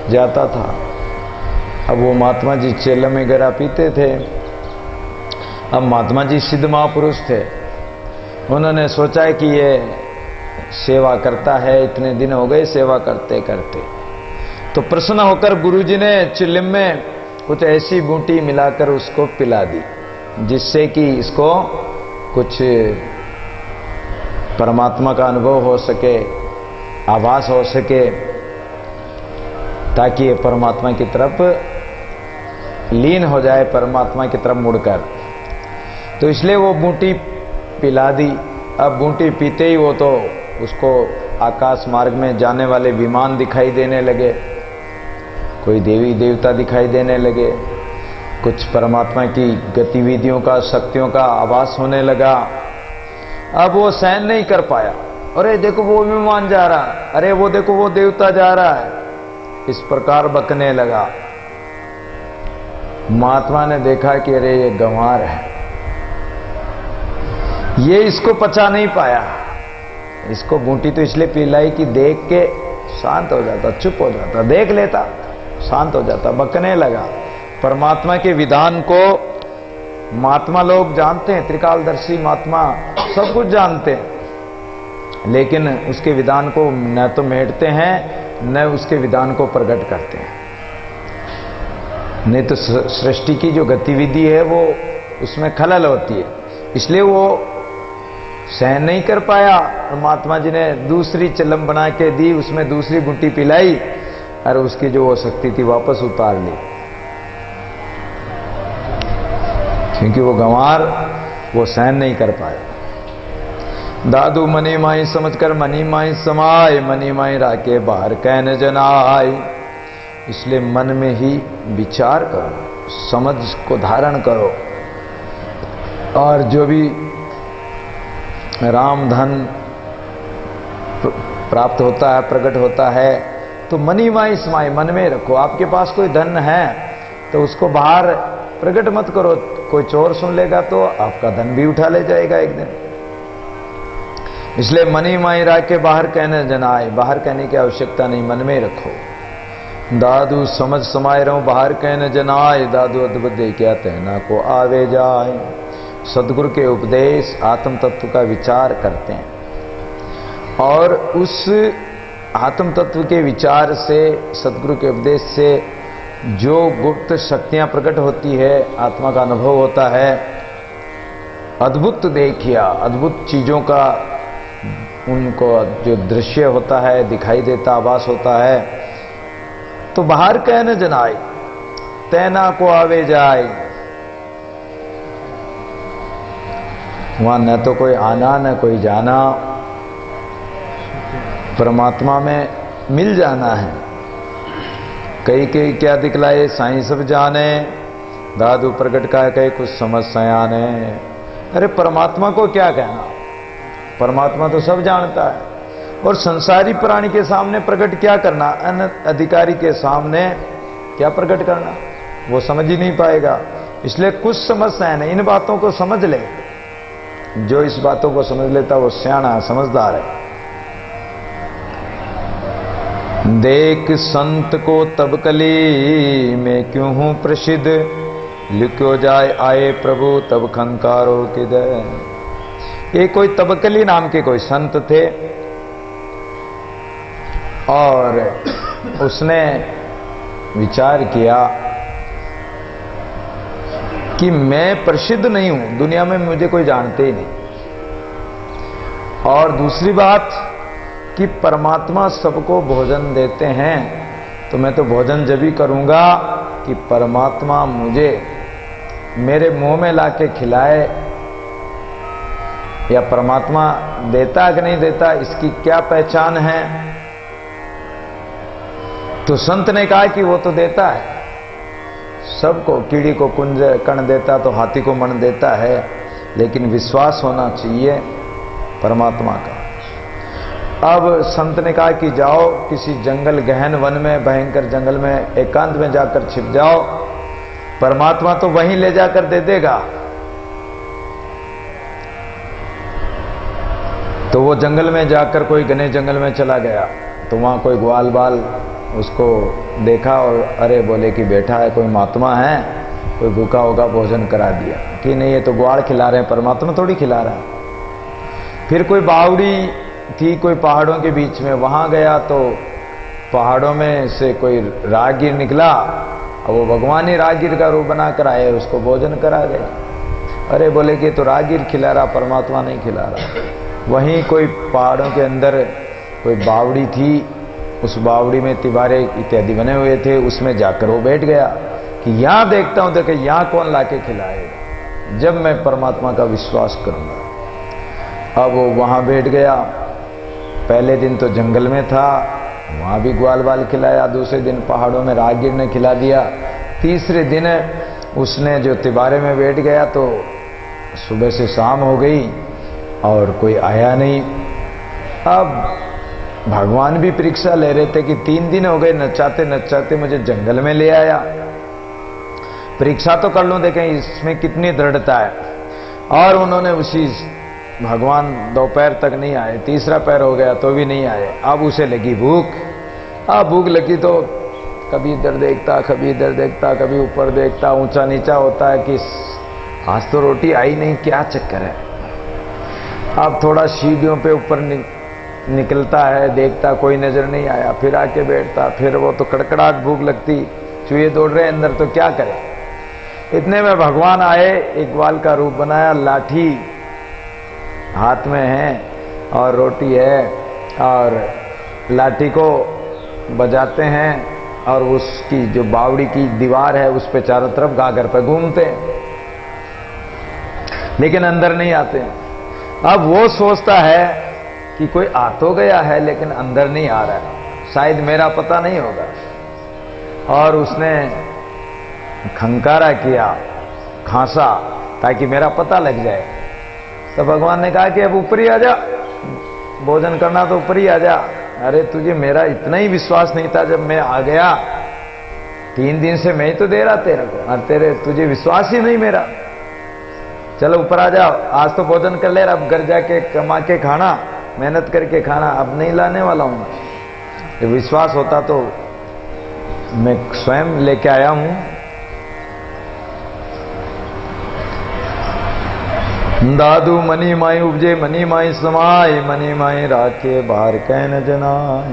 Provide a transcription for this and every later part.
जाता था। अब वो महात्मा जी चेलम वगैरह पीते थे। अब महात्मा जी सिद्ध महापुरुष थे, उन्होंने सोचा कि ये सेवा करता है, इतने दिन हो गए सेवा करते करते, तो प्रसन्न होकर गुरुजी ने चिल्लिम में कुछ ऐसी बूटी मिलाकर उसको पिला दी जिससे कि इसको कुछ परमात्मा का अनुभव हो सके, आभास हो सके, ताकि ये परमात्मा की तरफ लीन हो जाए, परमात्मा की तरफ मुड़कर। तो इसलिए वो बूटी पिला दी। अब बूटी पीते ही वो तो उसको आकाश मार्ग में जाने वाले विमान दिखाई देने लगे, कोई देवी देवता दिखाई देने लगे, कुछ परमात्मा की गतिविधियों का, शक्तियों का आभास होने लगा। अब वो सहन नहीं कर पाया, अरे देखो वो विमान जा रहा है, अरे वो देखो वो देवता जा रहा है, इस प्रकार बकने लगा। महात्मा ने देखा कि अरे ये गंवार है, ये इसको पचा नहीं पाया। इसको बूटी तो इसलिए पिलाई कि देख के शांत हो जाता, चुप हो जाता, देख लेता, शांत हो जाता, बकने लगा। परमात्मा के विधान को महात्मा लोग जानते हैं, त्रिकालदर्शी महात्मा सब कुछ जानते हैं, लेकिन उसके विधान को न तो मेटते हैं न उसके विधान को प्रकट करते हैं। नहीं तो सृष्टि की जो गतिविधि है वो उसमें खलल होती है, इसलिए वो सहन नहीं कर पाया। और महात्मा जी ने दूसरी चिलम बना के दी, उसमें दूसरी बूटी पिलाई और उसकी जो वो शक्ति थी वापस उतार ली, क्योंकि वो गंवार वो सहन नहीं कर पाया। दादू मनी माई समझकर मनी माई समाए, मनी माई राके बाहर कहने जनाए। इसलिए मन में ही विचार करो, समझ को धारण करो, और जो भी राम धन प्राप्त होता है, प्रकट होता है, तो मनी माई समाई, मन में रखो। आपके पास कोई धन है तो उसको बाहर प्रकट मत करो, कोई चोर सुन लेगा तो आपका धन भी उठा ले जाएगा एक दिन। इसलिए मनी माई राके बाहर कहने जनाए, बाहर कहने की आवश्यकता नहीं, मन में रखो। दादू समझ समाये रहूं बाहर कहने जनाए, दादू अद्भुत दे क्या कहना को आवे जाए। सदगुरु के उपदेश आत्म तत्व का विचार करते हैं, और उस आत्म तत्व के विचार से, सदगुरु के उपदेश से जो गुप्त शक्तियां प्रकट होती है, आत्मा का अनुभव होता है, अद्भुत देखिया, अद्भुत चीजों का उनको जो दृश्य होता है, दिखाई देता, आभास होता है, तो बाहर कहने जनाए, तैना को आवे जाए। वहां न तो कोई आना न कोई जाना, परमात्मा में मिल जाना है। कई कई क्या दिखलाए साईं सब जाने, दादू प्रकट का कई कुछ समझ सयाने। अरे परमात्मा को क्या कहना, परमात्मा तो सब जानता है, और संसारी प्राणी के सामने प्रकट क्या करना, अन अधिकारी के सामने क्या प्रकट करना, वो समझ ही नहीं पाएगा। इसलिए कुछ समझ सयाने, इन बातों को समझ ले। जो इस बातों को समझ लेता वो सियाना समझदार है। देख संत को तब मैं क्यों हूं प्रसिद्ध, लिखो जाए आए प्रभु तब खंकारो किधर। ये कोई तबकली नाम के कोई संत थे, और उसने विचार किया कि मैं प्रसिद्ध नहीं हूं, दुनिया में मुझे कोई जानते ही नहीं, और दूसरी बात कि परमात्मा सबको भोजन देते हैं, तो मैं तो भोजन जब ही करूंगा कि परमात्मा मुझे मेरे मुंह में लाके खिलाए, या परमात्मा देता कि नहीं देता इसकी क्या पहचान है। तो संत ने कहा कि वो तो देता है सबको, कीड़ी को कुंज कण देता तो हाथी को मन देता है, लेकिन विश्वास होना चाहिए परमात्मा का। अब संत ने कहा कि जाओ किसी जंगल, गहन वन में, भयंकर जंगल में एकांत में जाकर छिप जाओ, परमात्मा तो वहीं ले जाकर दे देगा। तो वो जंगल में जाकर कोई घने जंगल में चला गया, तो वहां कोई ग्वाल बाल उसको देखा और अरे बोले कि बैठा है कोई महात्मा है, कोई भूखा होगा, भोजन करा दिया। कि नहीं, ये तो ग्वाड़ खिला रहे हैं, परमात्मा थोड़ी खिला रहा है। फिर कोई बावड़ी थी कोई पहाड़ों के बीच में, वहां गया तो पहाड़ों में से कोई राहगीर निकला और वो भगवान ही राहगीर का रूप बना कर आए, उसको भोजन करा गया। अरे बोले कि तो राहगीर खिला रहा, परमात्मा नहीं खिला रहा। वहीं कोई पहाड़ों के अंदर कोई बावड़ी थी, उस बावड़ी में तिबारे इत्यादि बने हुए थे, उसमें जाकर वो बैठ गया कि यहां देखता हूं कि यहां कौन लाके खिलाएगा, जब मैं परमात्मा का विश्वास करूंगा। अब वो वहां बैठ गया। पहले दिन तो जंगल में था, वहां भी ग्वाल बाल खिलाया, दूसरे दिन पहाड़ों में राहगीर ने खिला दिया, तीसरे दिन उसने जो तिबारे में बैठ गया तो सुबह से शाम हो गई और कोई आया नहीं। अब भगवान भी परीक्षा ले रहे थे कि 3 दिन हो गए नचाते नचाते मुझे जंगल में ले आया, परीक्षा तो कर लूं, देखें इसमें कितनी दृढ़ता है। और उन्होंने उसी भगवान दोपहर तक नहीं आए, तीसरा पैर हो गया तो भी नहीं आए। अब उसे लगी भूख। अब भूख लगी तो कभी इधर देखता, कभी इधर देखता, कभी ऊपर देखता, ऊंचा नीचा होता है कि आज तो रोटी आई नहीं, क्या चक्कर है। अब थोड़ा सीढ़ियों पे ऊपर निकलता है, देखता कोई नजर नहीं आया, फिर आके बैठता, फिर वो तो कड़कड़ाहट भूख लगती, चूहे दौड़ रहे अंदर तो क्या करे। इतने में भगवान आए, एक ग्वाल का रूप बनाया, लाठी हाथ में है और रोटी है, और लाठी को बजाते हैं और उसकी जो बावड़ी की दीवार है उस पे चारों तरफ गागर पे घूमते हैं, लेकिन अंदर नहीं आते। अब वो सोचता है कि कोई आ तो गया है लेकिन अंदर नहीं आ रहा है, शायद मेरा पता नहीं होगा। और उसने खंकारा किया, खांसा, ताकि मेरा पता लग जाए। तो भगवान ने कहा कि अब ऊपर ही आ जा, भोजन करना तो ऊपर ही आ जा। अरे तुझे मेरा इतना ही विश्वास नहीं था, जब मैं आ गया 3 दिन से मैं ही तो दे रहा तेरे को, और तुझे विश्वास ही नहीं मेरा। चलो ऊपर आ जाओ, आज तो भोजन कर ले, अब घर जाके कमा के खाना, मेहनत करके खाना, अब नहीं लाने वाला हूं। ये विश्वास होता तो मैं स्वयं लेके आया हूं। दादू मनी माई उपजे मनी माई समाय, मनी माई राखे बाहर कह न जनाय।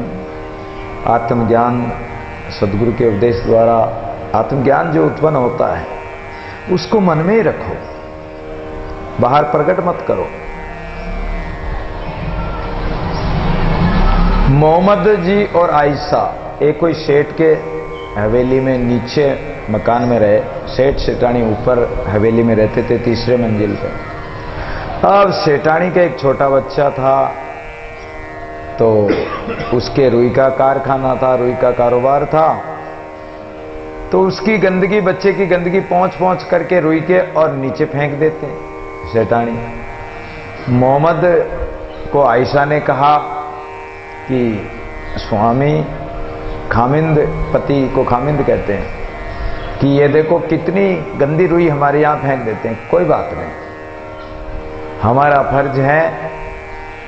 आत्मज्ञान सदगुरु के उपदेश द्वारा आत्मज्ञान जो उत्पन्न होता है उसको मन में ही रखो, बाहर प्रकट मत करो। मोहम्मद जी और आयशा एक कोई सेठ के हवेली में नीचे मकान में रहे, सेठ सेठानी ऊपर हवेली में रहते थे 3रे मंजिल पे। अब सेठानी का एक छोटा बच्चा था, तो उसके रुई का कारखाना था, रुई का कारोबार था, तो उसकी गंदगी, बच्चे की गंदगी पहुंच पहुंच करके रुई के और नीचे फेंक देते सेठानी। मोहम्मद को आयशा ने कहा कि स्वामी, खामिंद, पति को खामिंद कहते हैं, कि ये देखो कितनी गंदी रुई हमारे यहां फेंक देते हैं। कोई बात नहीं, हमारा फर्ज है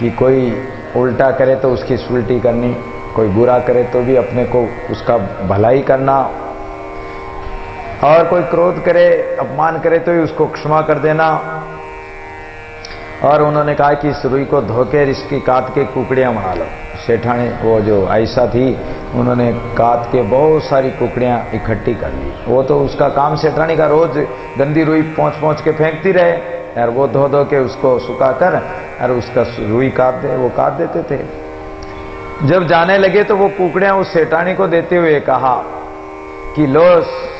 कि कोई उल्टा करे तो उसकी सुलटी करनी, कोई बुरा करे तो भी अपने को उसका भलाई करना, और कोई क्रोध करे, अपमान करे तो भी उसको क्षमा कर देना। और उन्होंने कहा कि इस रुई को धोकर इसकी काट के कुकड़ियां बना लो। सेठानी, वो जो आयशा थी, उन्होंने काट के बहुत सारी कुकड़ियां इकट्ठी कर ली। वो तो उसका काम सेठानी का रोज गंदी रुई पहुंच पहुंच के फेंकती रहे, और वो धो धो के उसको सुखाकर और उसका रुई वो काट देते थे। जब जाने लगे तो वो कुकड़ियां उस सेठानी को देते हुए कहा कि लो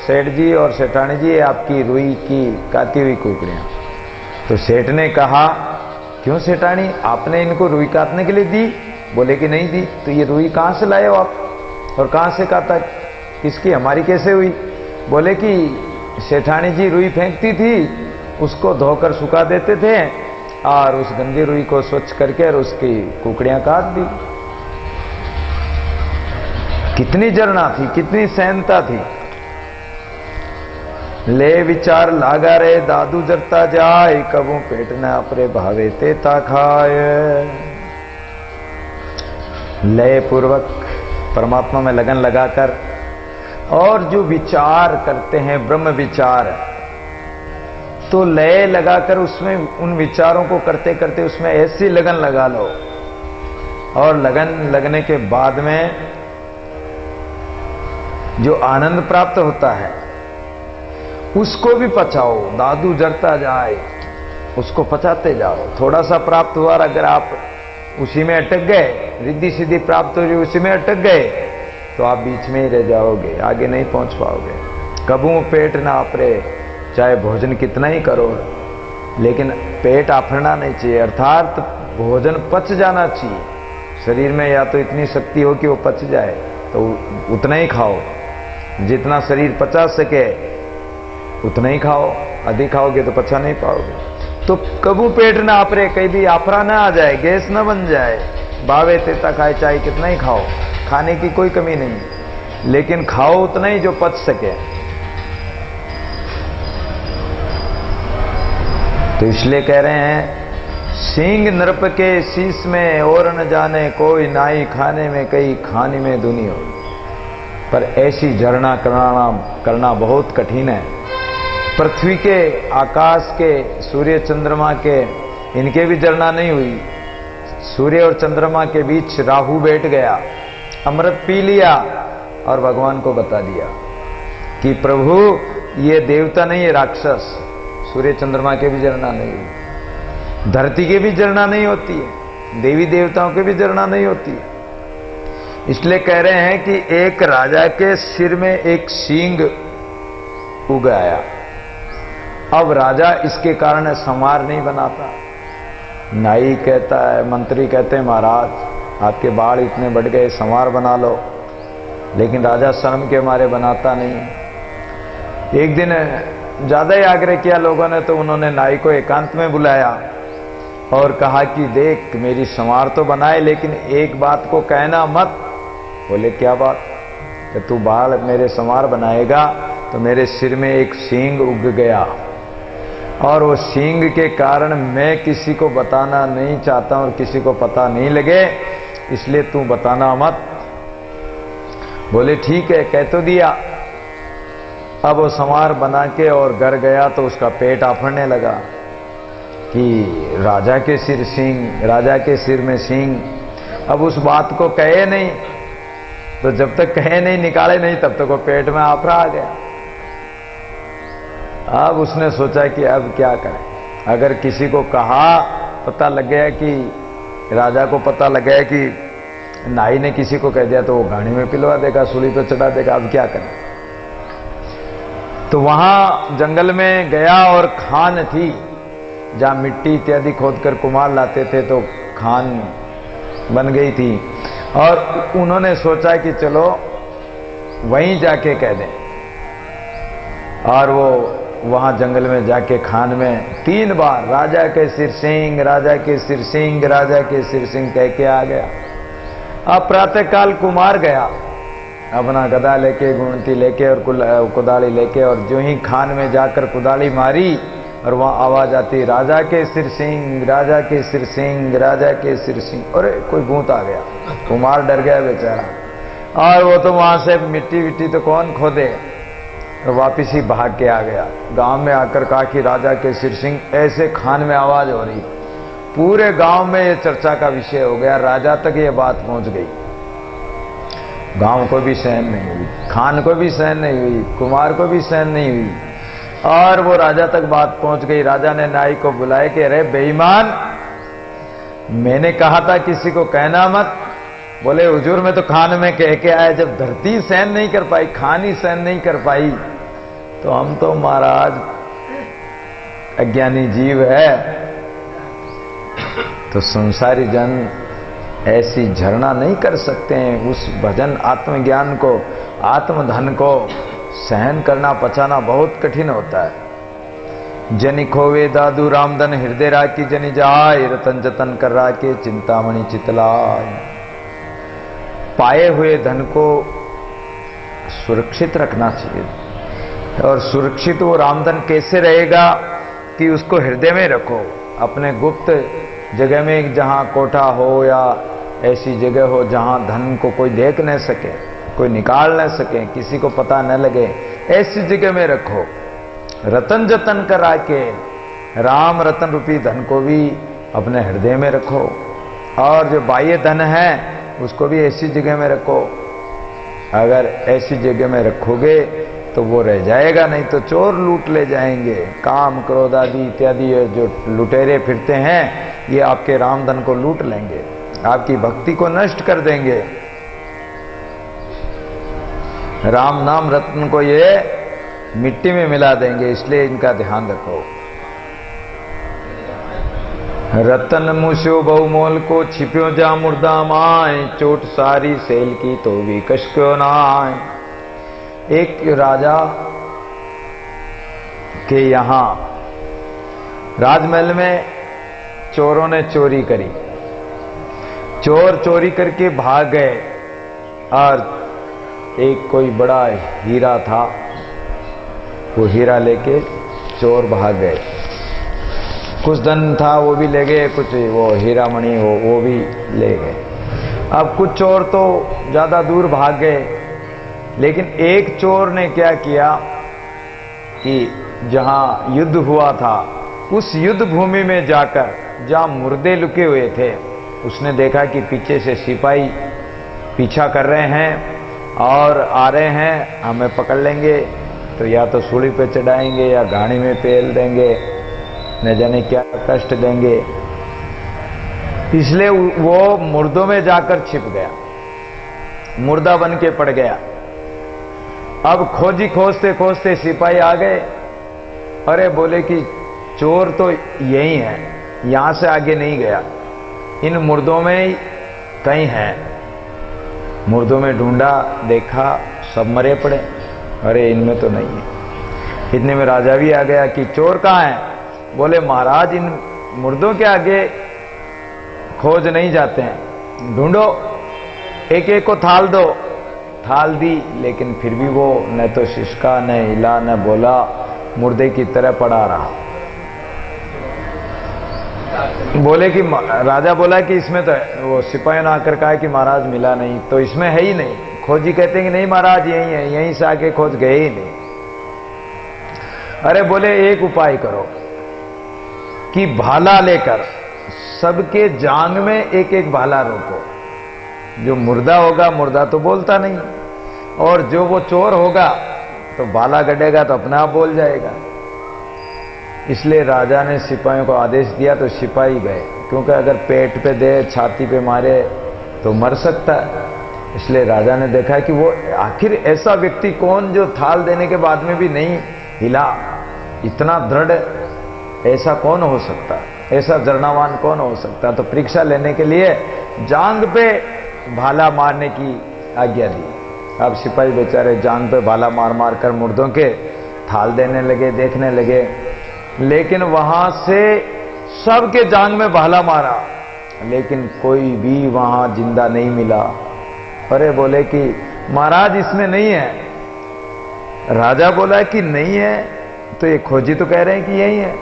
सेठ जी और सेठानी जी, आपकी रुई की काटी हुई कुकड़ियां। तो सेठ ने कहा, क्यों सेठानी, आपने इनको रुई काटने के लिए दी? बोले कि नहीं दी। तो ये रुई कहां से लाए हो आप, और कहां से काटा, किसकी, हमारी कैसे हुई? बोले कि सेठानी जी रुई फेंकती थी, उसको धोकर सुखा देते थे, और उस गंदी रुई को स्वच्छ करके और उसकी कुकड़ियां काट दी। कितनी जरना थी, कितनी सहनता थी। ले विचार लागा रे दादू जरता जाए, कबू पेट न अपरे भावे तेता खाए। लय पूर्वक परमात्मा में लगन लगाकर, और जो विचार करते हैं ब्रह्म विचार, तो लय लगाकर उसमें उन विचारों को करते करते उसमें ऐसी लगन लगा लो, और लगन लगने के बाद में जो आनंद प्राप्त होता है उसको भी पचाओ। दादू जरता जाए, उसको पचाते जाओ। थोड़ा सा प्राप्त हुआ, अगर आप उसी में अटक गए, रिद्धि सिद्धि प्राप्त हो रही उसी में अटक गए, तो आप बीच में ही रह जाओगे, आगे नहीं पहुंच पाओगे। कबू पेट ना आपरे, चाहे भोजन कितना ही करो, लेकिन पेट आफरना नहीं चाहिए, अर्थात भोजन पच जाना चाहिए। शरीर में या तो इतनी शक्ति हो कि वो पच जाए, तो उतना ही खाओ, जितना शरीर पचा सके उतना ही खाओ। अधिक खाओगे तो पचा नहीं पाओगे। तो कबू पेट ना आपरे, कहीं भी आफरा ना आ जाए, गैस ना बन जाए। बावे तेता खाए, चाहे कितना ही खाओ, खाने की कोई कमी नहीं, लेकिन खाओ उतना ही जो पच सके। तो इसलिए कह रहे हैं, सींग नृप के शीश में और न जाने कोई, नाई खाने में कई खाने में दुनिया। पर ऐसी झरना करना बहुत कठिन है। पृथ्वी के, आकाश के, सूर्य चंद्रमा के, इनके भी झरना नहीं हुई। सूर्य और चंद्रमा के बीच राहु बैठ गया, अमृत पी लिया और भगवान को बता दिया कि प्रभु ये देवता नहीं है, राक्षस। सूर्य चंद्रमा के भी झरना नहीं हुई, धरती के भी झरना नहीं होती है, देवी देवताओं के भी झरना नहीं होती है। इसलिए कह रहे हैं कि एक राजा के सिर में एक सींग उग आया। अब राजा इसके कारण संवार नहीं बनाता। नाई कहता है, मंत्री कहते हैं, महाराज आपके बाल इतने बढ़ गए, संवार बना लो, लेकिन राजा शर्म के मारे बनाता नहीं। एक दिन ज्यादा ही आग्रह किया लोगों ने, तो उन्होंने नाई को एकांत में बुलाया और कहा कि देख, मेरी संवार तो बनाए, लेकिन एक बात को कहना मत। बोले क्या बात? कि तू बाल मेरे संवार बनाएगा तो मेरे सिर में एक सींग उग गया, और वो सींग के कारण मैं किसी को बताना नहीं चाहता और किसी को पता नहीं लगे, इसलिए तू बताना मत। बोले ठीक है, कह तो दिया। अब वो संवार बना के और घर गया तो उसका पेट आफड़ने लगा कि राजा के सिर सींग, राजा के सिर में सींग। अब उस बात को कहे नहीं, तो जब तक कहे नहीं, निकाले नहीं, तब तक वो पेट में आफरा आ गया। अब उसने सोचा कि अब क्या करें। अगर किसी को कहा, पता लग गया कि राजा को पता लग गया कि नाई ने किसी को कह दिया, तो वो गाड़ी में पिलवा देगा, सूली पे चढ़ा देगा। अब क्या करें? तो वहां जंगल में गया और खान थी, जहां मिट्टी इत्यादि खोदकर कुम्हार लाते थे, तो खान बन गई थी। और उन्होंने सोचा कि चलो वहीं जाके कह दें। और वो वहां जंगल में जाके खान में 3 बार राजा के सिर सिंह, राजा के सिर सिंह, राजा के सिर सिंह कह के आ गया। अब प्रातःकाल कुमार गया अपना गदा लेके, गुणती लेके और कुदाली लेके, और जो ही खान में जाकर कुदाली मारी और वहां आवाज आती, राजा के सिर सिंह, राजा के सिर सिंह, राजा के सिर सिंह। अरे कोई भूत आ गया, कुमार डर गया बेचारा। और वो तो वहां से मिट्टी विट्टी तो कौन खोदे, और वापिस ही भाग के आ गया। गांव में आकर कहा कि राजा के सिर सिंह, ऐसे खान में आवाज हो रही। पूरे गांव में ये चर्चा का विषय हो गया, राजा तक ये बात पहुंच गई। गांव को भी सहन नहीं हुई, खान को भी सहन नहीं हुई, कुमार को भी सहन नहीं हुई, और वो राजा तक बात पहुंच गई। राजा ने नाई को बुलाए कि अरे बेईमान, मैंने कहा था किसी को कहना मत। बोले हुजूर, मैं तो खान में कह के आया, जब धरती सहन नहीं कर पाई, खान ही सहन नहीं कर पाई, तो हम तो महाराज अज्ञानी जीव है। तो संसारी जन ऐसी झरना नहीं कर सकते हैं। उस भजन आत्मज्ञान को, आत्मधन को सहन करना, पचाना बहुत कठिन होता है। जनि खोवे दादू रामधन, हृदय राखी जनि जाय, रतन जतन कर राखे चिंतामणि चितलाय। पाए हुए धन को सुरक्षित रखना चाहिए। और सुरक्षित वो रामधन कैसे रहेगा कि उसको हृदय में रखो, अपने गुप्त जगह में, जहां कोठा हो या ऐसी जगह हो जहां धन को कोई देख न सके, कोई निकाल न सके, किसी को पता न लगे, ऐसी जगह में रखो। रतन जतन करा के राम रतन रूपी धन को भी अपने हृदय में रखो, और जो बाह्य धन है उसको भी ऐसी जगह में रखो। अगर ऐसी जगह में रखोगे तो वो रह जाएगा, नहीं तो चोर लूट ले जाएंगे। काम क्रोध आदि इत्यादि जो लुटेरे फिरते हैं ये आपके रामधन को लूट लेंगे, आपकी भक्ति को नष्ट कर देंगे। राम नाम रत्न को ये मिट्टी में मिला देंगे, इसलिए इनका ध्यान रखो। रतन मुस्यो बहुमोल को छिप्यो जा मुर्दा माए, चोट सारी सेल की तो भी कश क्यों ना आए। एक राजा के यहां राजमहल में चोरों ने चोरी करी। चोर चोरी करके भाग गए और एक कोई बड़ा हीरा था, वो हीरा लेके चोर भाग गए। कुछ धन था वो भी ले गए, कुछ वो हीरा मणि हो वो भी ले गए। अब कुछ चोर तो ज्यादा दूर भाग गए, लेकिन एक चोर ने क्या किया कि जहां युद्ध हुआ था उस युद्ध भूमि में जाकर, जहां मुर्दे लुके हुए थे, उसने देखा कि पीछे से सिपाही पीछा कर रहे हैं और आ रहे हैं, हमें पकड़ लेंगे तो या तो सूली पे चढ़ाएंगे या गाड़ी में पेल देंगे, न जाने क्या कष्ट देंगे। इसलिए वो मुर्दों में जाकर छिप गया, मुर्दा बन के पड़ गया। अब खोजी खोजते खोजते सिपाही आ गए। अरे बोले कि चोर तो यही है, यहां से आगे नहीं गया, इन मुर्दों में ही कहीं है। मुर्दों में ढूंढा, देखा सब मरे पड़े, अरे इनमें तो नहीं है। इतने में राजा भी आ गया कि चोर कहाँ है। बोले महाराज इन मुर्दों के आगे खोज नहीं जाते हैं, ढूंढो, एक एक को थाल दो। थाल दी, लेकिन फिर भी वो न तो सिसका, न हिला, न बोला, मुर्दे की तरह पड़ा रहा। बोले कि राजा बोला कि इसमें तो वो सिपाही ने आकर कहा कि महाराज मिला नहीं, तो इसमें है ही नहीं। खोजी कहते हैं कि नहीं महाराज यही है, यहीं से आके खोज गए ही नहीं। अरे बोले एक उपाय करो कि भाला लेकर सबके जांग में एक एक भाला रोको। जो मुर्दा होगा, मुर्दा तो बोलता नहीं, और जो वो चोर होगा तो भाला गड़ेगा तो अपने आप बोल जाएगा। इसलिए राजा ने सिपाहियों को आदेश दिया तो सिपाही गए, क्योंकि अगर पेट पे दे, छाती पे मारे तो मर सकता है। इसलिए राजा ने देखा कि वो आखिर ऐसा व्यक्ति कौन जो थाल देने के बाद में भी नहीं हिला, इतना दृढ़ ऐसा कौन हो सकता, ऐसा जरनावान कौन हो सकता। तो परीक्षा लेने के लिए जांग पे भाला मारने की आज्ञा दी। अब सिपाही बेचारे जांग पे भाला मार मार कर मुर्दों के थाल देने लगे, देखने लगे, लेकिन वहां से सबके जांग में भाला मारा, लेकिन कोई भी वहां जिंदा नहीं मिला। अरे बोले कि महाराज इसमें नहीं है। राजा बोला कि नहीं है, तो ये खोजी तो कह रहे हैं कि यही है।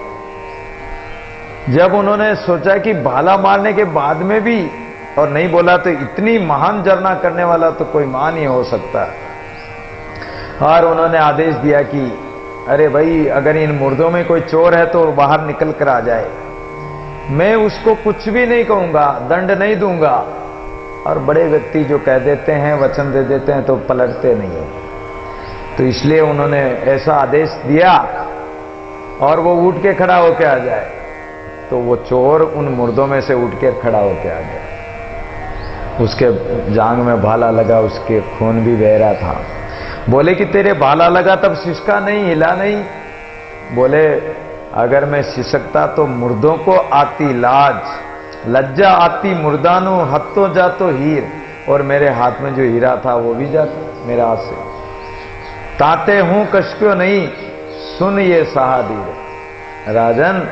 जब उन्होंने सोचा कि भाला मारने के बाद में भी और नहीं बोला, तो इतनी महान जरना करने वाला तो कोई मान ही हो सकता। और उन्होंने आदेश दिया कि अरे भाई अगर इन मुर्दों में कोई चोर है तो बाहर निकल कर आ जाए, मैं उसको कुछ भी नहीं कहूंगा, दंड नहीं दूंगा। और बड़े व्यक्ति जो कह देते हैं, वचन दे देते हैं, तो पलटते नहीं है। तो इसलिए उन्होंने ऐसा आदेश दिया और वो उठ के खड़ा होके आ जाए। तो वो चोर उन मुर्दों में से उठ के खड़ा होके आ गया। उसके जांग में भाला लगा, उसके खून भी बह रहा था। बोले कि तेरे भाला लगा तब सिसका नहीं, हिला नहीं। बोले अगर मैं सिसकता तो मुर्दों को आती लाज, लज्जा आती मुर्दानो, हत्तो जातो हीर, और मेरे हाथ में जो हीरा था वो भी जाता मेरे हाथ से। ताते हूं कशक्यो नहीं, सुन ये सहादीर। राजन